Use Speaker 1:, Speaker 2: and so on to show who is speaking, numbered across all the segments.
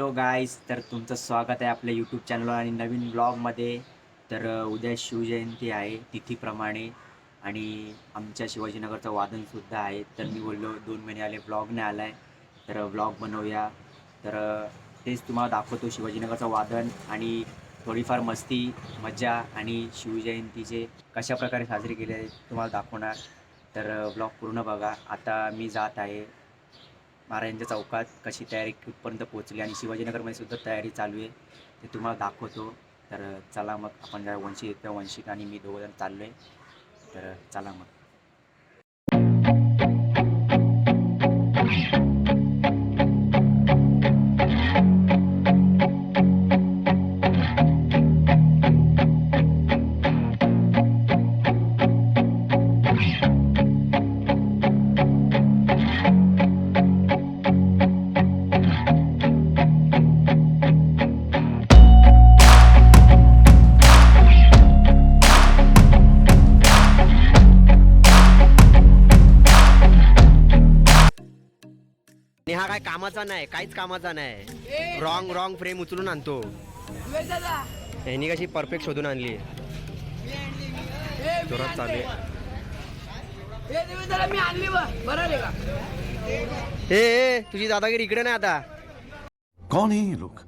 Speaker 1: Hello guys, तर तुमचं स्वागत आहे आपल्या यूट्यूब चॅनलवर आणि नवीन ब्लॉगमध्ये. तर उद्या शिवजयंती आहे तिथीप्रमाणे आणि आमच्या शिवाजीनगरचं वादनसुद्धा आहे. तर मी बोललो 2 महिने आले ब्लॉग नाही आला आहे, तर ब्लॉग बनवूया. तर तेच तुम्हाला दाखवतो शिवाजीनगरचं वादन आणि थोडीफार मस्ती मजा आणि शिवजयंतीचे कशाप्रकारे साजरे केले आहे तुम्हाला दाखवणार. तर ब्लॉग पूर्ण बघा. आता मी जात आहे महाराजांच्या चौकात. कशी तयारी कुठपर्यंत पोहोचली आणि शिवाजीनगरमध्ये सुद्धा तयारी चालू आहे ते तुम्हाला दाखवतो. तर चला मग आपण जरा वंशिक आणि मी दोघंजण चाललो आहे. तर चला मग.
Speaker 2: हा काय कामाचा नाही, काहीच कामाचा नाही. रॉंग फ्रेम उचलून आणतो. यांनी कशी परफेक्ट शोधून आणली. जोरात चालू आहे. हे तुझी दादागिरी इकडे नाही आता.
Speaker 3: कौन है ये लोग?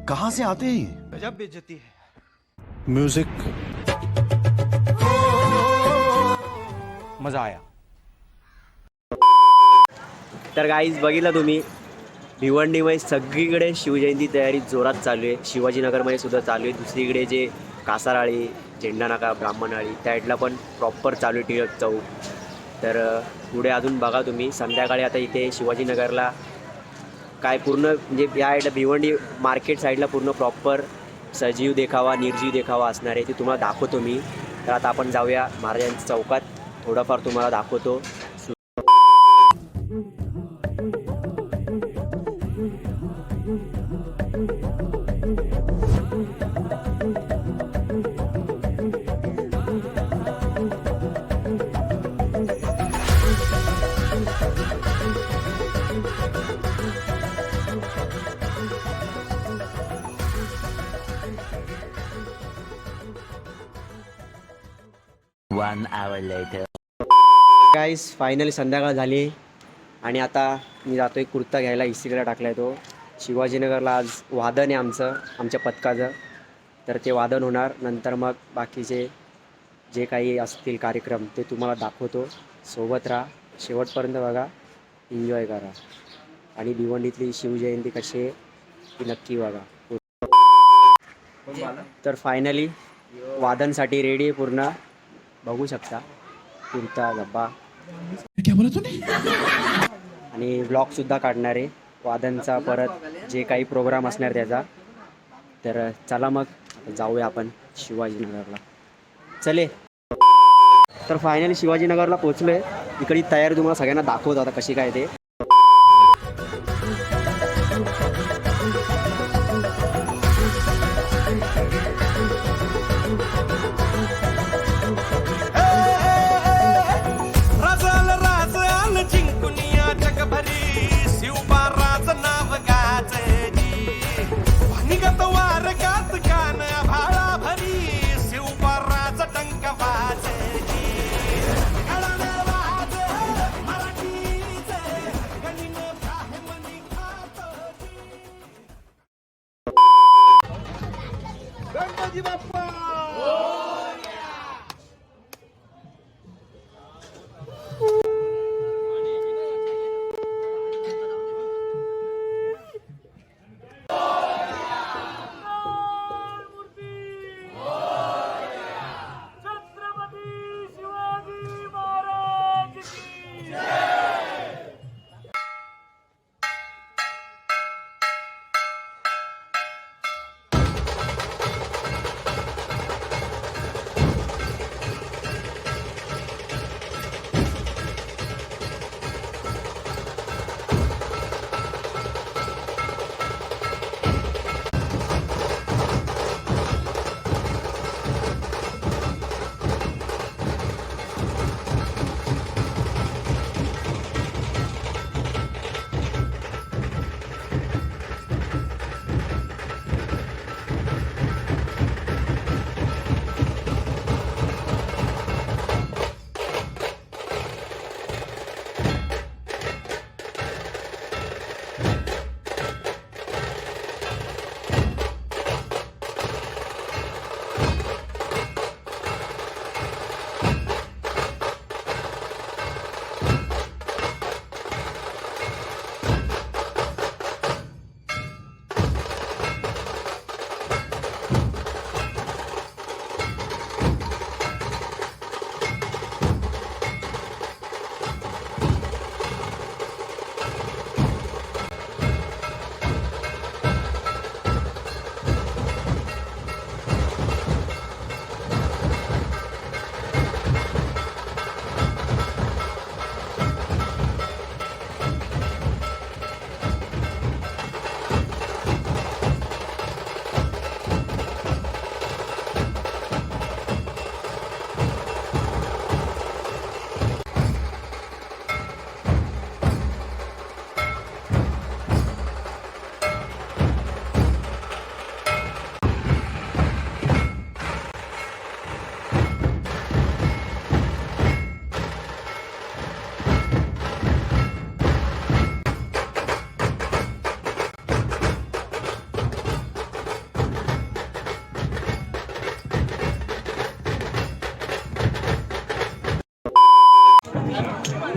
Speaker 3: कहां से आते हैं ये?
Speaker 4: गजब बेइज्जती है.
Speaker 3: म्यूजिक
Speaker 4: मजा आया.
Speaker 1: तर गाईज बघितलं तुम्ही, भिवंडीमध्ये सगळीकडे शिवजयंती तयारी जोरात चालू आहे. शिवाजीनगरमध्ये सुद्धा चालू आहे. दुसरीकडे जे कासाराळी, झेंडानाका, ब्राह्मणाळी त्या साईडला पण प्रॉपर चालू आहे टिळक चौक. तर पुढे अजून बघा तुम्ही. संध्याकाळी आता इथे शिवाजीनगरला काय पूर्ण म्हणजे या साईडला भिवंडी मार्केट साईडला पूर्ण प्रॉपर सजीव देखावा, निर्जीव देखावा असणार आहे. ते तुम्हाला दाखवतो मी. तर आता आपण जाऊया महाराजांच्या चौकात. थोडंफार तुम्हाला दाखवतो. गाईस फायनली संध्याकाळ झाली आणि आता मी जातो आहे कुर्ता घ्यायला. इस्त्रीला टाकला आहे तो. शिवाजीनगरला आज वादन आहे आमच्या पथकाचं. तर ते वादन होणार. नंतर मग बाकीचे जे काही असतील कार्यक्रम ते तुम्हाला दाखवतो. सोबत राहा, शेवटपर्यंत बघा, एन्जॉय करा आणि भिवंडीतली शिवजयंती कशी आहे ती नक्की बघा. तर फायनली वादनसाठी रेडी आहे पूर्ण. बघू शकता कुर्ता गब्बा.
Speaker 3: क्या बोला तूने?
Speaker 1: आणि ब्लॉगसुद्धा काढणार आहे वादनचा, परत जे काही प्रोग्राम असणार त्याचा. तर चला मग जाऊया आपण शिवाजीनगरला. चले. तर फायनली शिवाजीनगरला पोचलो आहे. इकडची तयारी तुम्हाला सगळ्यांना दाखवतो आता कशी काय ते.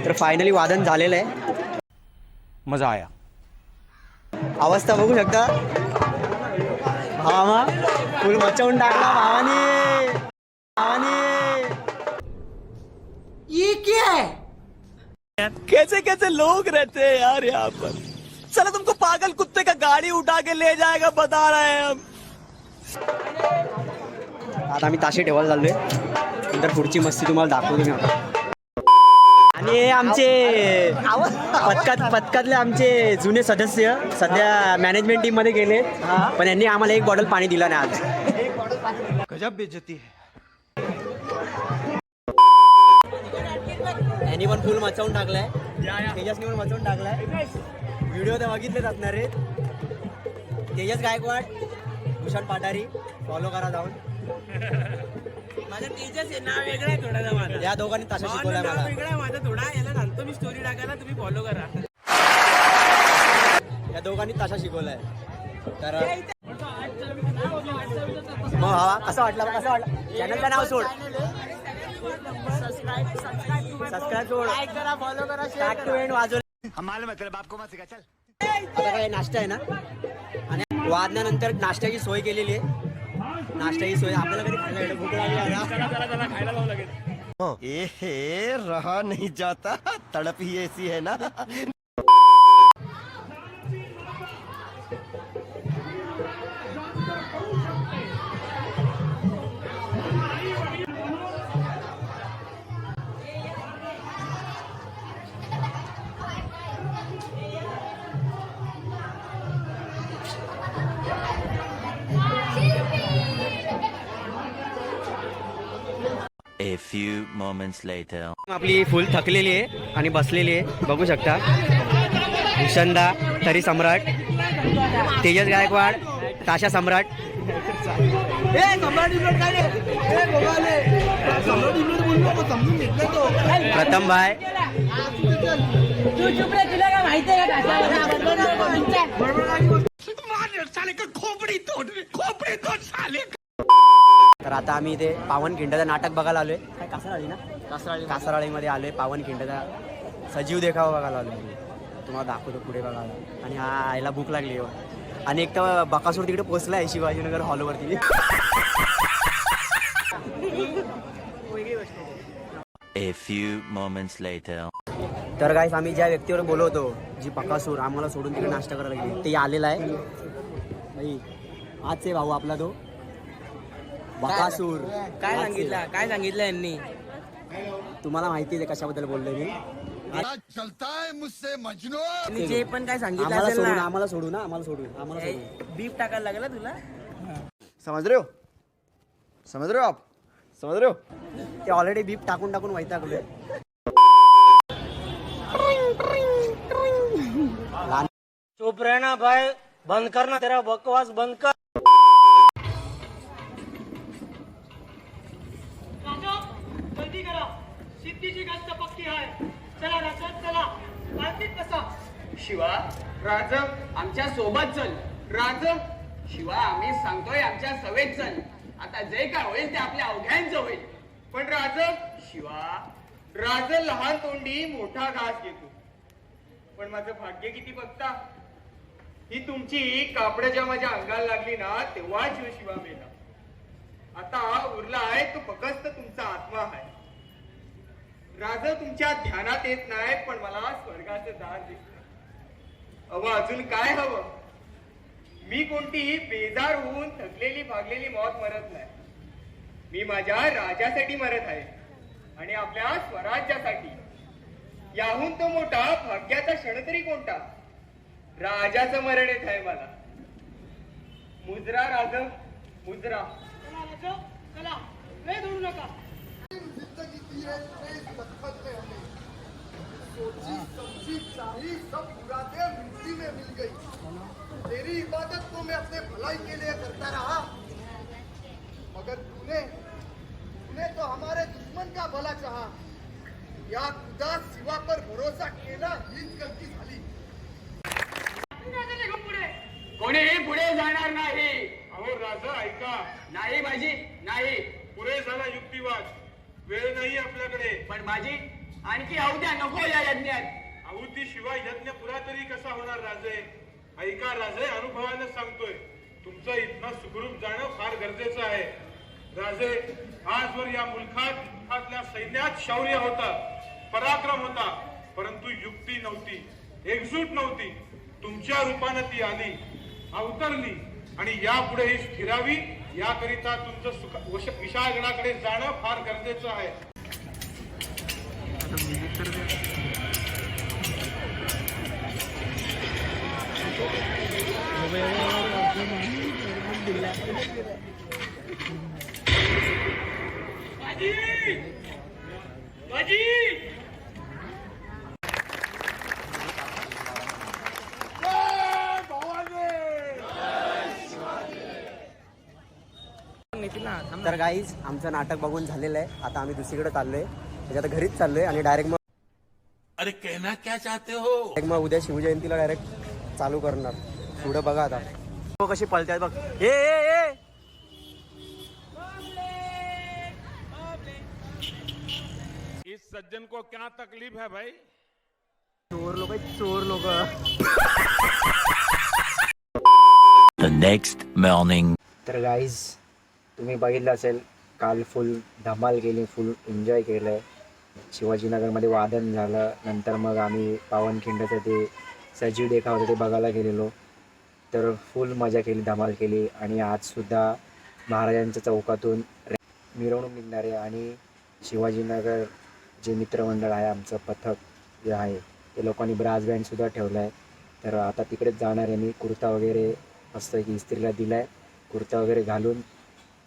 Speaker 2: तर फायनली वादन झालेलं आहे.
Speaker 4: मजा आया.
Speaker 2: अवस्था बघू शकता. भावा फुल मचवून टाकला भावानी.
Speaker 5: कैसे कैसे लोग रहते हैं यार यहाँ पर. चलो तुमको पागल कुत्ते का गाड़ी उठा के ले जाएगा बता रहे हैं हम.
Speaker 2: आता आम्ही ताशे ठेवायला चाललोय. नंतर पुढची मस्ती तुम्हाला दाखवतो मी आता. आणि आमचे पथकातले आमचे जुने सदस्य सध्या मॅनेजमेंट टीम मध्ये गेले, पण यांनी आम्हाला एक बॉटल पाणी दिला नाही आज.
Speaker 4: गजब बेइज्जती है.
Speaker 2: यांनी पण फुल मचावून टाकलाय. तेजसने पण मचावून टाकलाय. व्हिडिओ तर बघितलेच असणार आहेत. तेजस गायकवाड, भूषण पाटारी, फॉलो करा जाऊन.
Speaker 6: माझा तेजस आहे, नाव वेगळं आहे थोडा माझा.
Speaker 2: या दोघांनी ताशा शिकवलाय
Speaker 6: नाव
Speaker 2: मला.
Speaker 6: वेगळं आहे माझा थोडा. याला सांगतो मी स्टोरी टाकायला, तुम्ही फॉलो करा.
Speaker 2: या दोघांनी ताशा शिकवलाय. तर मग भावा कसं वाटलं चॅनलचं नाव सोड. सबस्क्राईब सोड, लाईक करा, फॉलो करा, शेअर करा. आता काय नाश्ता आहे ना, आणि वाजल्यानंतर नाश्त्याची सोय केलेली आहे. नाश्त्याची सोय आपल्याला कधी खायला भेटेल. भूक लागली आहे ना.
Speaker 4: ए रहा नहीं जाता. तड़प ही ऐसी है ना.
Speaker 7: A few moments later.
Speaker 2: आपली फुल थकलेली आहे आणि बसलेली आहे, बघू शकता. भूषणदा तरी सम्राट, तेजस गायकवाड ताशा सम्राट. प्रथम भाई तर आता आम्ही इथे पावनखिंडचं नाटक बघायला आलोय. काय कासाराळी ना, कासाराळीमध्ये आलोय. पावनखिंडचा सजीव देखावा बघायला आलोय. तुम्हाला दाखवतो पुढे बघायला. आणि हा आईला भूक लागली हो. आणि एक तर बकासूर तिकडे पोचलाय Shivajinagar हॉलवरती.
Speaker 7: A few moments later.
Speaker 2: तर गाईस आम्ही ज्या व्यक्तीवर बोलवतो, जी बकासूर आम्हाला सोडून तिकडे नाश्ता करायला गेली, ते आलेला आहे. भाई हाच आहे भाऊ आपला तो बकासूर.
Speaker 6: काय सांगितलं यांनी?
Speaker 2: तुम्हाला माहिती आहे कशाबद्दल बोललोय मी.
Speaker 6: यांनी जे पण काय सांगितलं
Speaker 2: आम्हाला
Speaker 6: असेल
Speaker 2: सोडून
Speaker 6: ना,
Speaker 2: आम्हाला सोडू
Speaker 6: बीप टाकायला लागला तुला.
Speaker 4: समझ रहे हो आप. समझ रहे हो.
Speaker 2: ते ऑलरेडी बीप टाकून वैतागलोय.
Speaker 6: चुप रहना भाई, बंद करना तेरा बकवास बंद कर.
Speaker 8: शिवा राज आमच्या सोबत चल. राज शिवा आम्ही सांगतोय आमच्या सवेत चल. आता जे काय होईल ते आपल्या अवघ्यांचं होईल. पण राज शिवा राज लहान तोंडी मोठा घास घेतो. पण माझं भाग्य किती बघता. ही तुमची कापड जेव्हा माझ्या अंगाला लागली ना तेव्हा शिवा मेला. आता उरलाय तो फक्त तुमचा आत्मा आहे. राज तुमच्या ध्यानात येत नाही, पण मला स्वर्गाचं दार दिसतं. अव अजून काय हवं. मी कोणती बेजार होऊन थकलेली भागलेली मौत मरत नाही. मी माझ्या राजासाठी मरत आहे आणि आपल्या स्वराज्यासाठी. याहून तो मोठा भाग्याचा क्षण तरी कोणता. राजाचं मरण येत आहे मला. मुजरा राज मुजरा.
Speaker 9: तेरी इबादत को मैं अपने भलाई के लिए करता रहा, मगर तूने तो हमारे दुश्मन का भला चाहा. या खुदा शिवा पर भरोसा केला हीच गलती झाली.
Speaker 8: कोणीही पुढे जाणार नाही. अहो राजा ऐका. नाही बाजी नाही. पुढे झाला युक्तिवाद. वेळ नाही आपल्याकडे. पण बाजी आणखी अवद्या नको या यज्ञात.
Speaker 10: आहुतीशिवाय यज्ञ पुरा तरी कसा होणार राजे? ऐका राजे, अनुभवानं सांगतोय, तुमचं इथनं सुखरूप जाणं फार गरजेचं आहे. राजे, आजवर या मुलखातल्या सैन्यात शौर्य होता, पराक्रम होता, परंतु युक्ती नव्हती, एकजूट नव्हती. तुमच्या रूपानं ती आली, अवतरली आणि यापुढेही स्थिरावी याकरिता तुमचं विशाळगडाकडे जाणं फार गरजेचं आहे.
Speaker 2: तर गाईज आमचं नाटक बघून झालेलं आहे. आता आम्ही दुसरीकडे चाललोय, म्हणजे आता घरीच चाललोय आणि डायरेक्ट मग
Speaker 3: अरे कहना क्या चाहते हो?
Speaker 2: मग उद्या शिवजयंतीला डायरेक्ट चालू करणार. पुढं बघा आता कशी पळतात बघ.
Speaker 10: इस सज्जन को क्या तकलीफ है भाई?
Speaker 2: चोर लोक चोर लोक.
Speaker 7: The next morning.
Speaker 1: तर गाईज तुम्ही बघितलं असेल, काल फुल धमाल केली, फुल एन्जॉय केलं आहे. शिवाजीनगरमध्ये वादन झालं, नंतर मग आम्ही पावनखिंडचं ते सजीव देखाव होतं ते बघायला गेलेलो. तर फुल मजा केली, धमाल केली. आणि आजसुद्धा महाराजांच्या चौकातून मिरवणूक निघणार आहे आणि शिवाजीनगर जे मित्रमंडळ आहे, आमचं पथक जे आहे, ते लोकांनी ब्रास बँडसुद्धा ठेवला आहे. तर आता तिकडेच जाणार आहे मी. कुर्ता वगैरे मस्त की इस्त्रीला दिला आहे, कुर्ता वगैरे घालून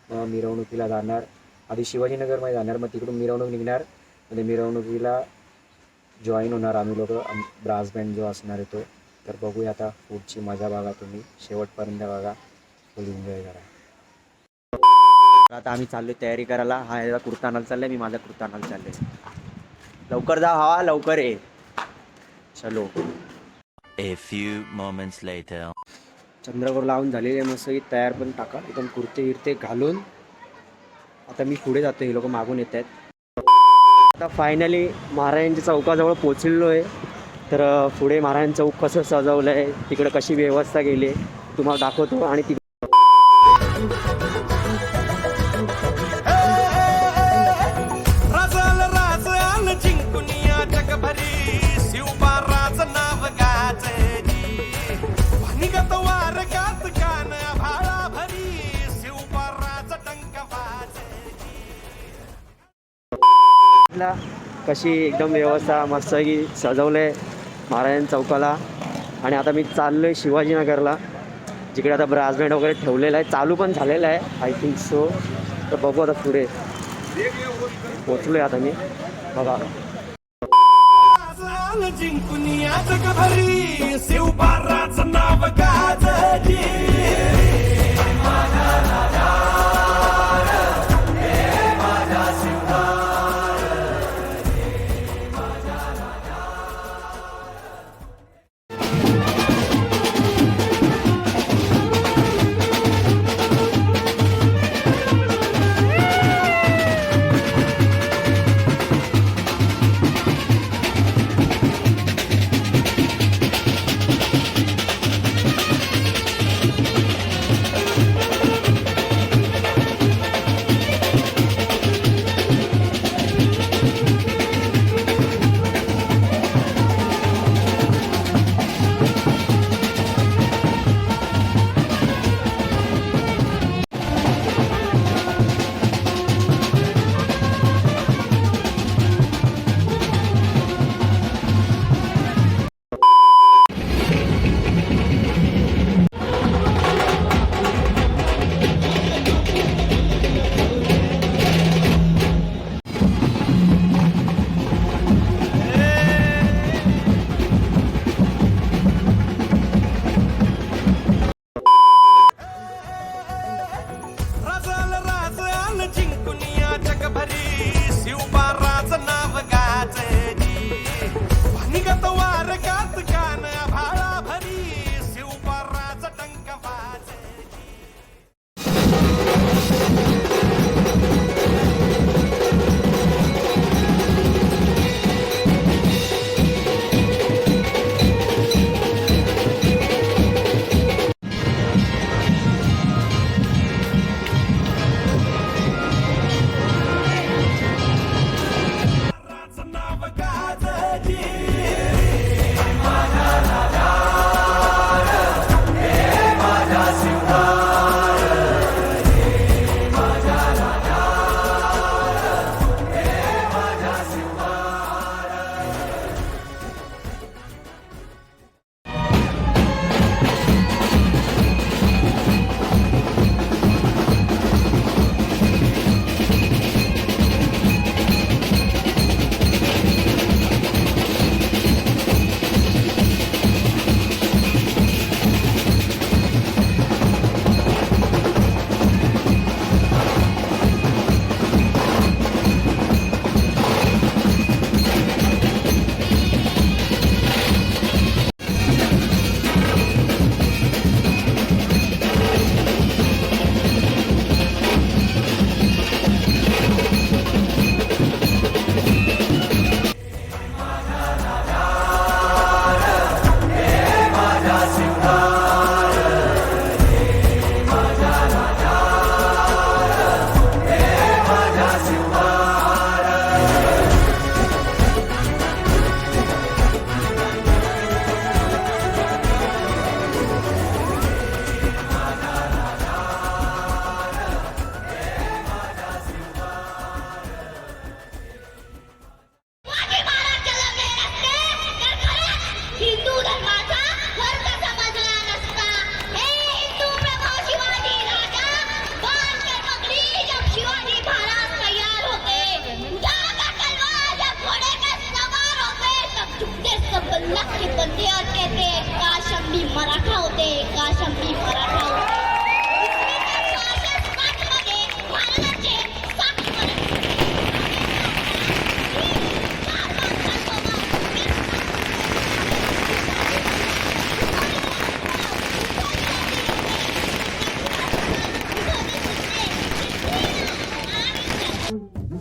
Speaker 1: मग मिरवणुकीला जाणार. आधी शिवाजीनगरमध्ये जाणार, मग तिकडून मिरवणूक निघणार, म्हणजे मिरवणुकीला जॉईन होणार आम्ही लोक, ब्रास बँड जो असणार आहे तो. तर बघूया आता पुढची मजा बघा, तुम्ही शेवटपर्यंत बघा, फुल एन्जॉय करा.
Speaker 2: आता आम्ही चाललोय तयारी करायला. हा याचा कुर्ता आणायला चाललाय, मी माझा कुर्ता आणायला चाललोय. लवकर जा, हा लवकर ये. चलो.
Speaker 7: A few moments later.
Speaker 2: चंद्रकोर लावून झालेले मस्त तयार पण टाका, एकदम कुर्ते विरते घालून. आता मी पुढे जातो, हे लोक मागून येत आहेत. आता फायनली महाराजांच्या चौकाजवळ पोचलेलो आहे. तर पुढे महाराजांचं चौक कसं सजवलं आहे, तिकडे कशी व्यवस्था केली आहे तुम्हाला दाखवतो. आणि ती कशी एकदम व्यवस्था मस्त की सजवलं आहे महाराजांच्या चौकाला. आणि आता मी चाललो आहे शिवाजीनगरला, जिकडे आता ब्रास बँड वगैरे ठेवलेला आहे, चालू पण झालेला आहे आय थिंक सो. तर बघू आता पुढे पोचलो आहे आता मी, बघा.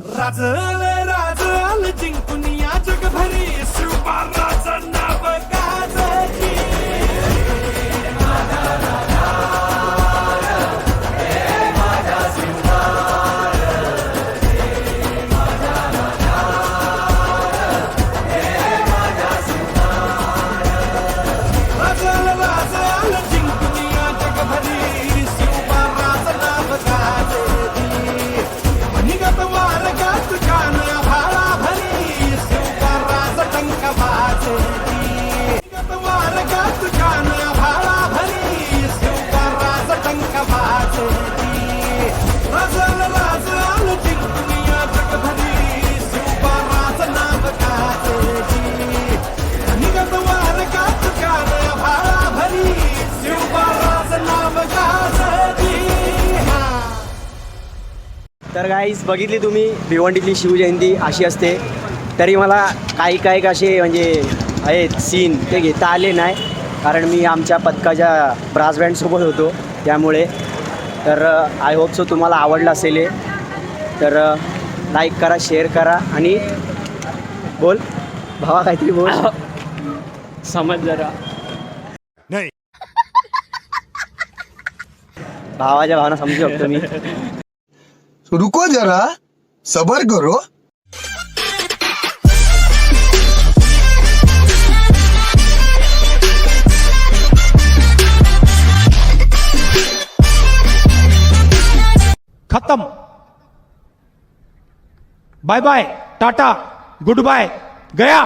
Speaker 5: राजल जिंकून या जगभरी शिवबाराचं नाव गाजली. राजल जिंकून या जगभरी शिवबाराचं नाव गाजली. निगत वारगात कान भाळा भरी शिवबाराचं टंक वाजली. निगत वारगात कान भाळा भरी शिवबाराचं टंक वाजली. राजल जिंकून या जगभरी शिवबाराचं नाव गाजली. निगत वारगात कान भाळा भरी शिवबाराचं नाव गाजली.
Speaker 2: तर गाईज बघितली तुम्ही भिवंडीतली शिवजयंती अशी असते. तरी मला काही असे म्हणजे आहेत सीन ते घेता आले नाही, कारण मी आमच्या पथकाच्या ब्रास बँडसोबत होतो त्यामुळे. तर आय होप सो तुम्हाला आवडलं असेल हे. तर लाईक करा, शेअर करा आणि बोल भावा काहीतरी बोल. समज जरा
Speaker 10: नाही.
Speaker 2: भावाच्या भावना समजू शकतो मी.
Speaker 9: रुको जरा सबर करो.
Speaker 10: खत्म. Bye bye, tata, good bye, गया.